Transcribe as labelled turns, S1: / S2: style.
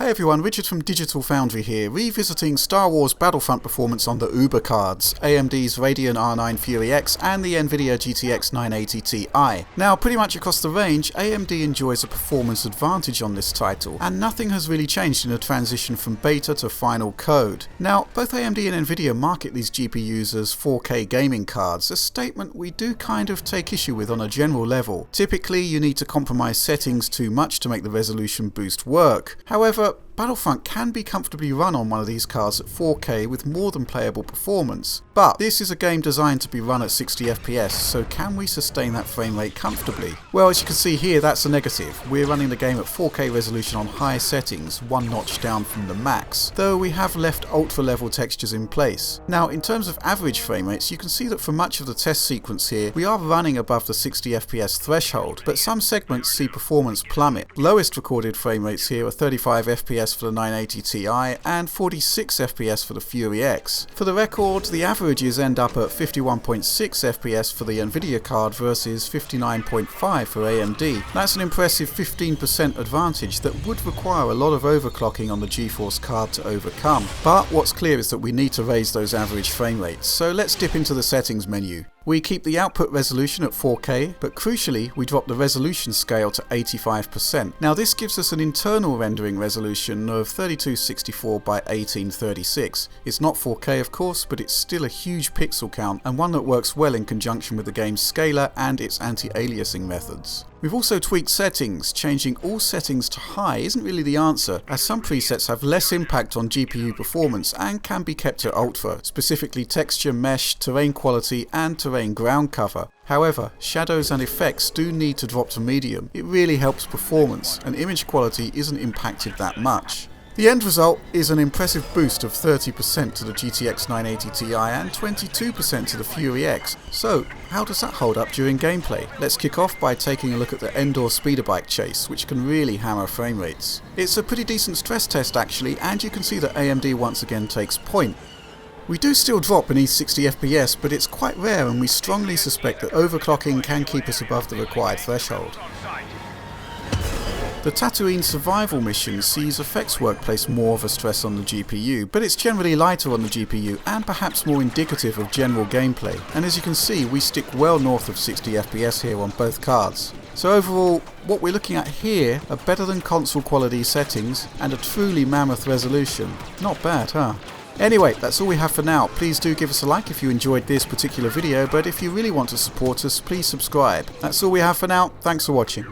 S1: Hey everyone, Richard from Digital Foundry here, revisiting Star Wars Battlefront performance on the Uber cards, AMD's Radeon R9 Fury X and the Nvidia GTX 980 Ti. Now, pretty much across the range, AMD enjoys a performance advantage on this title, and nothing has really changed in the transition from beta to final code. Now, both AMD and Nvidia market these GPUs as 4K gaming cards, a statement we do kind of take issue with on a general level. Typically, you need to compromise settings too much to make the resolution boost work. However, Battlefront can be comfortably run on one of these cards at 4K with more than playable performance. But this is a game designed to be run at 60 FPS, so can we sustain that frame rate comfortably? Well, as you can see here, that's a negative. We're running the game at 4K resolution on high settings, one notch down from the max, though we have left ultra level textures in place. Now, in terms of average frame rates, you can see that for much of the test sequence here, we are running above the 60 FPS threshold, but some segments see performance plummet. Lowest recorded frame rates here are 35 FPS for the 980 Ti and 46 FPS for the Fury X. For the record, the averages end up at 51.6 FPS for the Nvidia card versus 59.5 for AMD. That's an impressive 15% advantage that would require a lot of overclocking on the GeForce card to overcome. But what's clear is that we need to raise those average frame rates, so let's dip into the settings menu. We keep the output resolution at 4K, but crucially we drop the resolution scale to 85%. Now this gives us an internal rendering resolution of 3264 by 1836. It's not 4K of course, but it's still a huge pixel count and one that works well in conjunction with the game's scaler and its anti-aliasing methods. We've also tweaked settings. Changing all settings to high isn't really the answer, as some presets have less impact on GPU performance and can be kept at ultra, specifically texture, mesh, terrain quality and terrain ground cover. However, shadows and effects do need to drop to medium. It really helps performance, and image quality isn't impacted that much. The end result is an impressive boost of 30% to the GTX 980 Ti and 22% to the Fury X. So, how does that hold up during gameplay? Let's kick off by taking a look at the Endor speeder bike chase, which can really hammer frame rates. It's a pretty decent stress test actually, and you can see that AMD once again takes point. We do still drop beneath 60 FPS, but it's quite rare and we strongly suspect that overclocking can keep us above the required threshold. The Tatooine survival mission sees effects work place more of a stress on the GPU, but it's generally lighter on the GPU and perhaps more indicative of general gameplay. And as you can see, we stick well north of 60 FPS here on both cards. So overall, what we're looking at here are better than console quality settings and a truly mammoth resolution. Not bad, huh? Anyway, that's all we have for now. Please do give us a like if you enjoyed this particular video, but if you really want to support us, please subscribe. That's all we have for now. Thanks for watching.